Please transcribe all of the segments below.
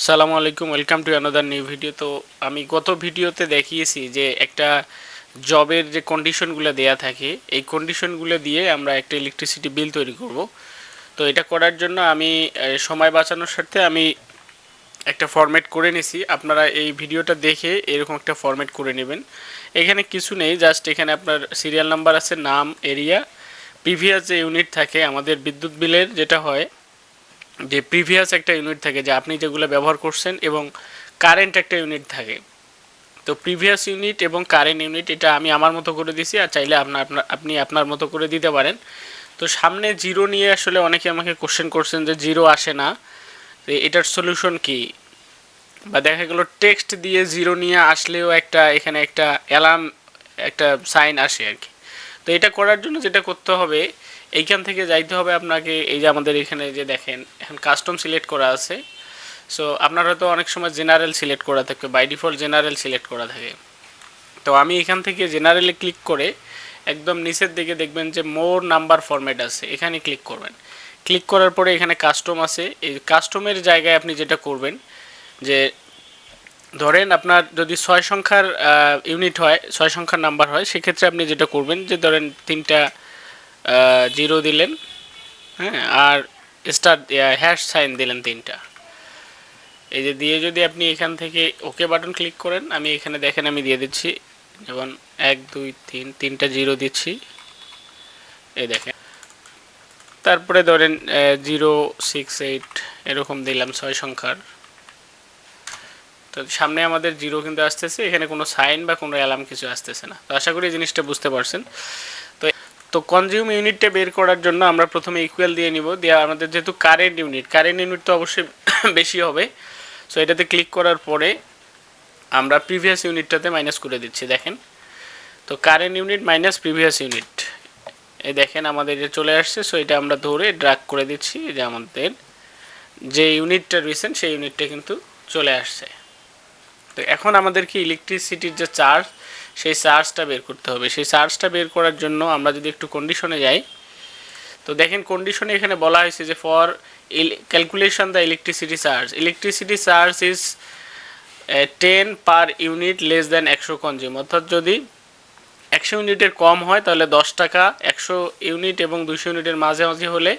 সালামু আলাইকুম, welcome to another new video. তো আমি গত ভিডিওতে দেখিয়েছি যে একটা জবের যে কন্ডিশনগুলো দেয়া থাকে, এই কন্ডিশনগুলো দিয়ে আমরা একটা ইলেকট্রিসিটি বিল তৈরি করব। তো এটা করার জন্য আমি সময় বাঁচানোর স্বার্থে আমি একটা ফরম্যাট করে নিছি। আপনারা এই ভিডিওটা দেখে এরকম একটা ফরম্যাট করে নেবেন। এখানে কিছু নেই, জাস্ট এখানে আপনার সিরিয়াল নাম্বার আছে, নাম, এরিয়া, প্রিভিয়াস যে ইউনিট থাকে আমাদের বিদ্যুৎ বিলের, যেটা হয় যে প্রিভিয়াস একটা ইউনিট থাকে যে আপনি যেগুলো ব্যবহার করছেন, এবং কারেন্ট একটা ইউনিট থাকে। তো প্রিভিয়াস ইউনিট এবং কারেন্ট ইউনিট এটা আমি আমার মতো করে দিছি, আর চাইলে আপনি আপনার মতো করে দিতে পারেন। তো সামনে জিরো নিয়ে আসলে অনেকে আমাকে কোশ্চেন করছেন যে জিরো আসে না, এটার সলিউশন কি, বা দেখা গেল টেক্সট দিয়ে জিরো নিয়ে আসলেও এখানে একটা অ্যালার্ম, একটা সাইন আসে আর কি। তো এটা করার জন্য যেটা করতে হবে, এইখান থেকে যাইতে হবে আপনাকে। এই যে আমাদের এখানে যে দেখেন এখন কাস্টম সিলেক্ট করা আছে। সো আপনার হয়তো অনেক সময় জেনারেল সিলেক্ট করা থাকে, বাই ডিফল্ট জেনারেল সিলেক্ট করা থাকে। তো আমি এখান থেকে জেনারেলে ক্লিক করে একদম নিচের দিকে দেখবেন যে মোর নাম্বার ফরম্যাট আছে, এখানে ক্লিক করবেন। ক্লিক করার পরে এখানে কাস্টম আছে। এই কাস্টমের জায়গায় আপনি যেটা করবেন যে ধরেন আপনার যদি 6 সংখ্যার ইউনিট হয়, 6 সংখ্যার নাম্বার হয়, সেক্ষেত্রে আপনি যেটা করবেন যে ধরেন 3টা জিরো দিলেন, হ্যাঁ, আর স্টার হ্যাশ সাইন দিলেন 3টা। এই যে দিয়ে যদি আপনি এখান থেকে ওকে বাটন ক্লিক করেন, আমি এখানে দেখেন আমি দিয়ে দিচ্ছি, যেমন 1 2 3, 3টা জিরো দিচ্ছি, এই দেখেন। তারপরে ধরেন 068 এরকম দিলাম 6 সংখ্যার। তো সামনে আমাদের জিরো কিন্তু আসতেছে, এখানে কোনো সাইন বা কোনো অ্যালার্ম কিছু আসতেছে না। তো আশা করি জিনিসটা বুঝতে পারছেন। তো তো কনজিউম ইউনিটটা বের করার জন্য আমরা প্রথমে ইকুয়াল দিয়ে নিব, দিয়ে আমাদের যেহেতু কারেন্ট ইউনিট তো অবশ্যই বেশি হবে। সো এটাতে ক্লিক করার পরে আমরা প্রিভিয়াস ইউনিটটাতে মাইনাস করে দিচ্ছি, দেখেন। তো current unit minus previous unit, এই দেখেন আমাদের এটা চলে আসছে। সো এটা আমরা ধরে ড্র্যাগ করে দিচ্ছি, যে আমাদের যে ইউনিটটা রয়েছেন সেই ইউনিটটা কিন্তু চলে আসছে। তো এখন আমাদেরকে ইলেকট্রিসিটির যে চার্জ, সেই চার্জটা বের করতে হবে। সেই চার্জটা বের করার জন্য আমরা যদি একটু কন্ডিশনে যাই, তো দেখেন কন্ডিশনে এখানে বলা হয়েছে যে for calculation the electricity charge is 10 per unit less than 100 consume. অর্থাৎ যদি 100 ইউনিটের কম হয় তাহলে 10 টাকা, 100 ইউনিট এবং 200 ইউনিটের মাঝামাঝি হলে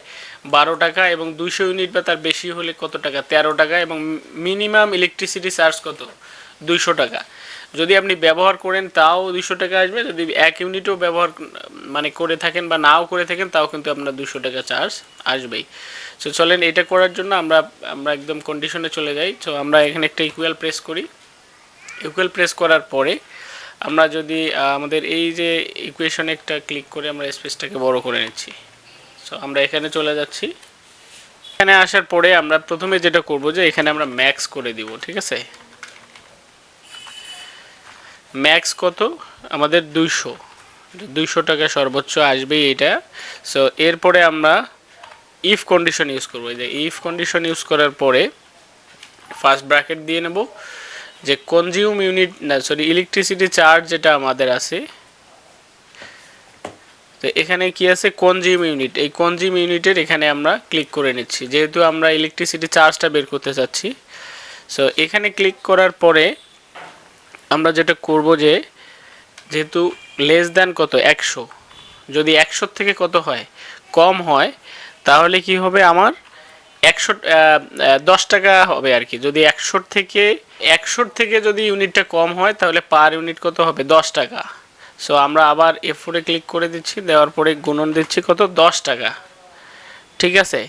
12 টাকা, এবং 200 ইউনিট বা তার বেশি হলে কত টাকা, 13 টাকা, এবং মিনিমাম ইলেকট্রিসিটি চার্জ কত, 200 টাকা। যদি আপনি ব্যবহার করেন তাও 200 টাকা আসবে, যদি 1 ইউনিটও ব্যবহার করে থাকেন বা নাও করে থাকেন তাও কিন্তু আপনার 200 টাকা চার্জ আসবেই। সো চলেন এটা করার জন্য আমরা একদম কন্ডিশনে চলে যাই। সো আমরা এখানে একটা ইকুয়াল প্রেস করি। ইকুয়াল প্রেস করার পরে আমরা যদি আমাদের এই যে ইকুয়েশনে একটা ক্লিক করে আমরা স্পেসটাকে বড় করে নিচ্ছি। সো আমরা এখানে চলে যাচ্ছি। এখানে আসার পরে আমরা প্রথমে যেটা করব যে এখানে আমরা ম্যাক্স করে দিব, ঠিক আছে। ম্যাক্স কত আমাদের 200 টাকা সর্বোচ্চ আসবেই এটা। সো এরপরে আমরা ইফ কন্ডিশন ইউজ করব। এই যে ইফ কন্ডিশন ইউজ করার পরে ফার্স্ট ব্র্যাকেট দিয়ে নেব যে কনজিউম ইউনিট, না সরি, ইলেকট্রিসিটি চার্জ যেটা আমাদের আছে, তো এখানে কি আছে, কনজিউম ইউনিট। এই কনজিউম ইউনিটের এখানে আমরা ক্লিক করে নিচ্ছি, যেহেতু আমরা ইলেকট্রিসিটি চার্জটা বের করতে চাচ্ছি। সো এখানে ক্লিক করার পরে আমরা যেটা করব যে যেহেতু লেস দ্যান কত 100, যদি 100 থেকে কত হয়, কম হয়, তাহলে কি হবে আমার 10 টাকা হবে আর কি। যদি 100 থেকে যদি ইউনিটটা কম হয় তাহলে পার ইউনিট কত হবে, 10 টাকা। সো আমরা আবার F4 ক্লিক করে দিচ্ছি, দেওয়ার পরে গুণন দিচ্ছি কত, 10 টাকা, ঠিক আছে।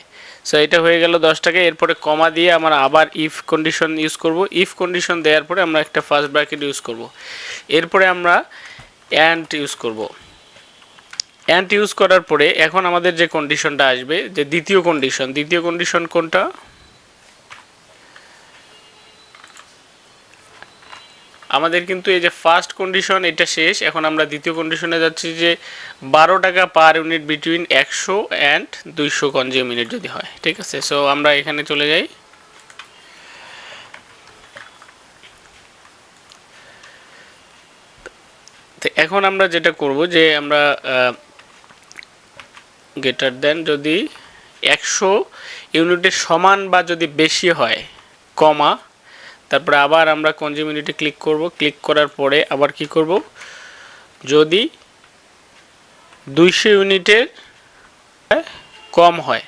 সো এটা হয়ে গেল 10 টাকা। এরপরে কমা দিয়ে আমরা আবার ইফ কন্ডিশন ইউজ করব। ইফ কন্ডিশন দেওয়ার পরে আমরা একটা ফার্স্ট ব্র্যাকেট ইউজ করব। এরপরে আমরা অ্যান্ড ইউজ করব। অ্যান্ড ইউজ করার পরে এখন আমাদের যে কন্ডিশনটা আসবে, যে দ্বিতীয় কন্ডিশন কোনটা, আমাদের কিন্তু এই যে ফার্স্ট কন্ডিশন এটা শেষ। এখন আমরা দ্বিতীয় কন্ডিশনে যাচ্ছি যে 12 টাকা per unit between 100 and 200 consume unit যদি হয়, ঠিক আছে। সো আমরা এখানে চলে যাই। তো এখন আমরা যেটা করব যে আমরা গ্রেটার দেন যদি 100 ইউনিটের সমান বা যদি বেশি হয়, কমা, তারপরে আবার আমরা কনজিউম ইউনিটে ক্লিক করব। ক্লিক করার পরে আবার কি করব, যদি 200 ইউনিটের কম হয়,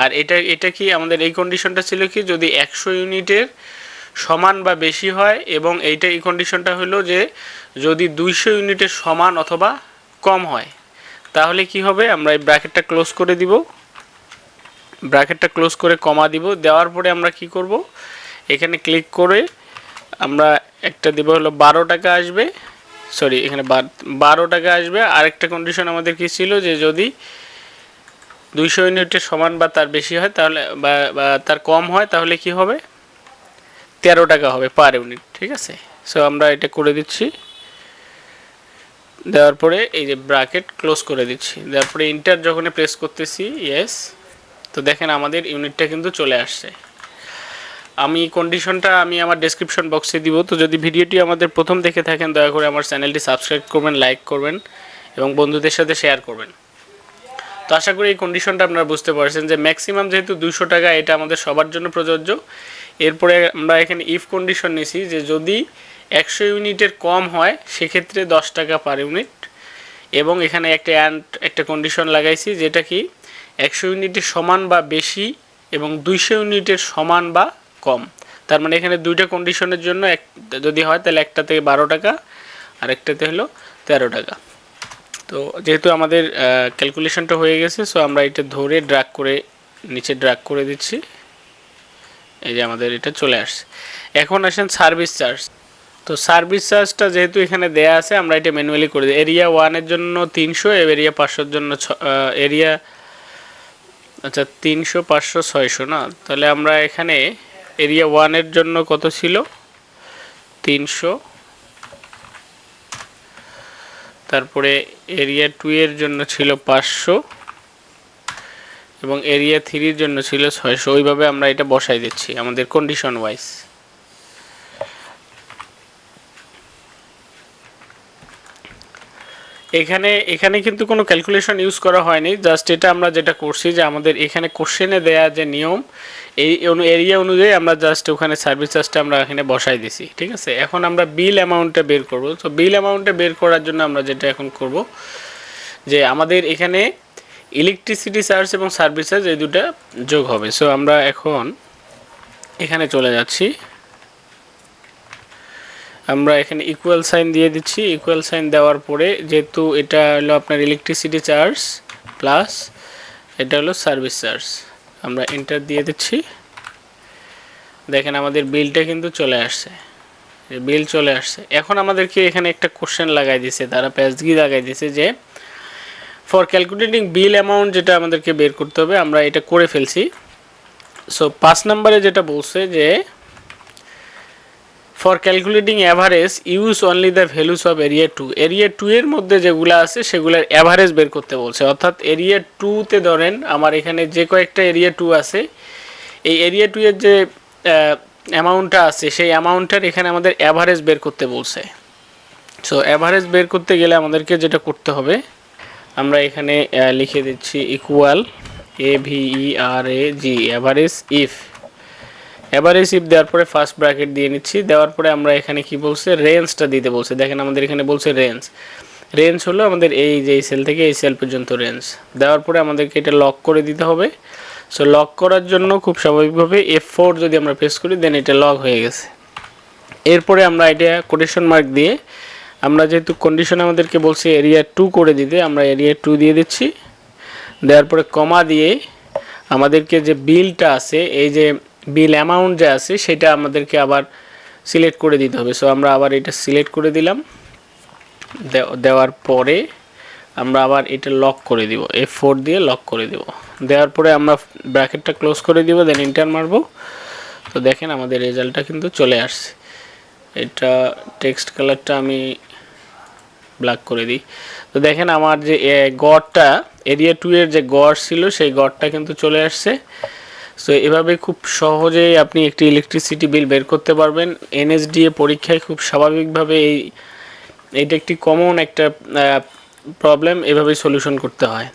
আর এটা কি আমাদের এই কন্ডিশনটা ছিল কি, যদি 100 ইউনিটের সমান বা বেশি হয়, এবং এই কন্ডিশনটা হলো যে যদি 200 ইউনিটের সমান অথবা কম হয়, তাহলে কি হবে, আমরা এই ব্র্যাকেটটা ক্লোজ করে দিব। ব্র্যাকেটটা ক্লোজ করে কমা দিব। দেওয়ার পরে আমরা কি করব, এখানে ক্লিক করে আমরা একটা দেব হলো 12 টাকা আসবে, সরি এখানে 12 টাকা আসবে। আরেকটা কন্ডিশন আমাদের কি ছিল, যে যদি 200 ইউনিটের সমান বা তার বেশি হয়, তাহলে বা তার কম হয়, তাহলে কি হবে, 13 টাকা হবে পার ইউনিট। ঠিক আছে, সো আমরা এটা করে দিচ্ছি। দেওয়ার পরে এই যে ব্র্যাকেট ক্লোজ করে দিচ্ছি। দেওয়ার পরে ইন্টার যখন প্রেস করতেছি, ইয়েস, তো দেখেন আমাদের ইউনিটটা কিন্তু চলে আসছে। আমি কন্ডিশনটা আমার ডেসক্রিপশন বক্সে দিব। তো যদি ভিডিওটি আমাদের প্রথম দেখে থাকেন, দয়া করে আমার চ্যানেলটি সাবস্ক্রাইব করবেন, লাইক করবেন এবং বন্ধুদের সাথে শেয়ার করবেন। তো আশা করি এই কন্ডিশনটা আপনারা বুঝতে পারছেন, যে ম্যাক্সিমাম যেহেতু 200 টাকা, এটা আমাদের সবার জন্য প্রযোজ্য। এরপরে আমরা এখানে ইফ কন্ডিশন নিছি, যে যদি 100 ইউনিটের কম হয়, সেক্ষেত্রে 10 টাকা পার ইউনিট। এবং এখানে একটা কন্ডিশন লাগাইছি, যেটা কি 100 ইউনিটের সমান বা বেশি এবং 200 ইউনিটের সমান বা কম। তার মানে এখানে দুইটা কন্ডিশনের জন্য যদি হয়, তাহলে একটাতে 12 টাকা আর একটাতে হলো 13 টাকা। তো যেহেতু আমাদের ক্যালকুলেশনটা হয়ে গেছে, সো আমরা এটা ধরে ড্র্যাগ করে নিচে ড্র্যাগ করে দিচ্ছি। এই যে আমাদের এটা চলে আসছে। এখন আসেন সার্ভিস চার্জ। তো সার্ভিস চার্জটা যেহেতু এখানে দেয়া আছে, আমরা এটা ম্যানুয়ালি করে দিই। এরিয়া 1 এর জন্য 300, এরিয়া 500 এর জন্য এরিয়া, আচ্ছা 300 500 600 না, তাহলে আমরা এখানে এরিয়া 1 এর জন্য কত ছিল, 300, তারপরে এরিয়া 2 এর জন্য ছিল 500 এবং এরিয়া 3 এর জন্য ছিল 600। ওইভাবে আমরা এটা বসাই দিচ্ছি আমাদের কন্ডিশন ওয়াইজ। এখানে কিন্তু কোনো ক্যালকুলেশন ইউজ করা হয়নি, জাস্ট এটা আমরা যেটা করছি, যে আমাদের এখানে কোশ্চেনে দেয়া যে নিয়ম, এই এরিয়া অনুযায়ী আমরা জাস্ট ওখানে সার্ভিস চার্জটা আমরা এখানে বসাই দিছি। ঠিক আছে, এখন আমরা বিল অ্যামাউন্টটা বের করব। তো বিল অ্যামাউন্টটা বের করার জন্য আমরা যেটা এখন করব, যে আমাদের এখানে ইলেকট্রিসিটি চার্জ এবং সার্ভিস চার্জ এই দুটো যোগ হবে। সো আমরা এখন এখানে চলে যাচ্ছি, আমরা এখানে ইকুয়াল সাইন দিয়ে দিচ্ছি। ইকুয়াল সাইন দেওয়ার পরে, যেহেতু এটা হলো আপনার ইলেকট্রিসিটি চার্জ প্লাস এটা হলো সার্ভিস চার্জ, আমরা এন্টার দিয়ে দিচ্ছি। দেখেন আমাদের বিলটা কিন্তু চলে আসছে, বিল চলে আসছে। এখন আমাদেরকে এখানে একটা কোশ্চেন লাগাই দিছে, তারা প্যাসগি লাগাই দিছে, যে ফর ক্যালকুলেটিং বিল অ্যামাউন্ট, যেটা আমাদেরকে বের করতে হবে, আমরা এটা করে ফেলছি। সো 5 নম্বরে যেটা বলছে, যে for calculating average use only the values of area 2। Area 2 এর মধ্যে যেগুলো আছে সেগুলোর অ্যাভারেজ বের করতে বলছে। অর্থাৎ এরিয়া 2তে ধরেন আমার এখানে যে কয়েকটা এরিয়া 2 আছে, এই এরিয়া 2 এর যে অ্যামাউন্টটা আছে, সেই অ্যামাউন্টটার এখানে আমাদের অ্যাভারেজ বের করতে বলছে। সো অ্যাভারেজ বের করতে গেলে আমাদেরকে যেটা করতে হবে, আমরা এখানে লিখে দিচ্ছি equal AVERAG average if. Average if দেওয়ার পরে ফার্স্ট ব্র্যাকেট দিয়ে নিচ্ছি। দেওয়ার পরে আমরা এখানে কি বলছে, রেঞ্জটা দিতে বলছে। দেখেন আমাদের এখানে বলছে রেঞ্জ হলো আমাদের এই যে এই সেল থেকে এই সেল পর্যন্ত রেঞ্জ। দেওয়ার পরে আমাদেরকে এটা লক করে দিতে হবে। সো লক করার জন্য খুব স্বাভাবিকভাবে F4 যদি আমরা প্রেস করি, দেন এটা লক হয়ে গেছে। এরপরে আমরা এটা কোটেশন মার্ক দিয়ে, আমরা যেহেতু কন্ডিশন আমাদেরকে বলছে এরিয়া 2 করে দিতে, আমরা এরিয়া 2 দিয়ে দিচ্ছি। দেওয়ার পরে কমা দিয়ে আমাদেরকে যে বিলটা আছে, এই যে বিল অ্যামাউন্ট যে আছে, সেটা আমাদেরকে আবার সিলেক্ট করে দিতে হবে। সো আমরা আবার এটা সিলেক্ট করে দিলাম। দেওয়ার পরে আমরা আবার এটা লক করে দিব, F4 দিয়ে লক করে দিব। দেওয়ার পরে আমরা ব্র্যাকেটটা ক্লোজ করে দিব, দেন এন্টার মারব। তো দেখেন আমাদের রেজাল্টটা কিন্তু চলে আসছে। এটা টেক্সট কালারটা আমি ব্ল্যাক করে দিই। তো দেখেন আমার যে গড়টা, এরিয়া 2 এর যে গড় ছিল, সেই গড়টা কিন্তু চলে আসছে। সো এভাবে খুব সহজেই আপনি একটি ইলেকট্রিসিটি বিল বের করতে পারবেন। NSDA পরীক্ষায় খুব স্বাভাবিকভাবে এইটা একটি কমন একটা প্রবলেম, এভাবেই সলিউশন করতে হয়।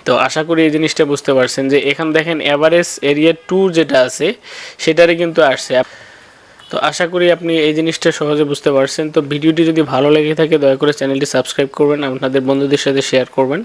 তো আশা করি এই জিনিসটা বুঝতে পারছেন যে এখানে দেখেন এভারেজ এরিয়া 2 যেটা আছে সেটারই কিন্তু আসছে। তো আশা করি আপনি এই জিনিসটা সহজে বুঝতে পারছেন। তো ভিডিওটি যদি ভালো লেগে থাকে দয়া করে চ্যানেলটি সাবস্ক্রাইব করবেন, আপনাদের বন্ধুদের সাথে শেয়ার করবেন।